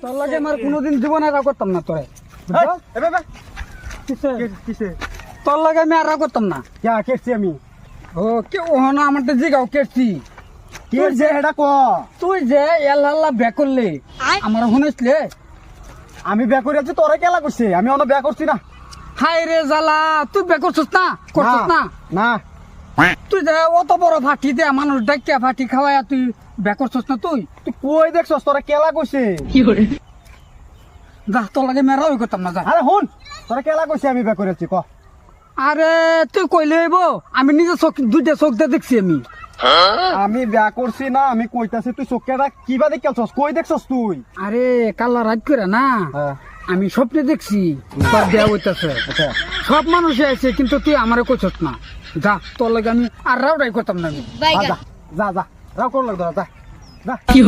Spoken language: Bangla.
তোর লাগে আমার কোনোদিন জীবনে রাগ করতাম না তোরে তোর লাগে আমি আর রাগ করতাম না কেটছি আমি ও কেউ হনা আমার তো জিগাও কেটছি যে এটা ক তুই যে এল্লাহ ব্যাক করলে আমার শুনেছিলে আমি বিয়া করে আছি তোরা কেলা করছে আমি অন্য বিয়া করছি না হাই রে জালা তুই ব্যাক করছিস না করছিস না না তুই যে অত বড় ফাটি দে মানুষ ডাকিয়া ফাটি খাওয়াই তুই ব্যাক করছিস না তুই তুই কই দেখছস তোরা কেলা করছে যা তোর লাগে মেরা ওই করতাম না যা আরে হুন তোরা কেলা করছে আমি বিয়া করে আছি ক আরে তুই কইলে হইব আমি নিজে চোখ দুইটা চোখ দিয়ে দেখছি আমি আমি বিয়া করছি না আমি কইতাছি তুই চোখে কিবা দেখছস কই দেখছস তুই আরে কাল্লা রাত করে না আমি স্বপ্নে দেখছি তোর দেয়া হইতাছে সব মানুষে আছে কিন্তু তুই আমারে কইছস না যা তোর লাগে আমি আর রাউটাই করতাম না আমি যা যা যা রাও কোন লাগতো যা যা কি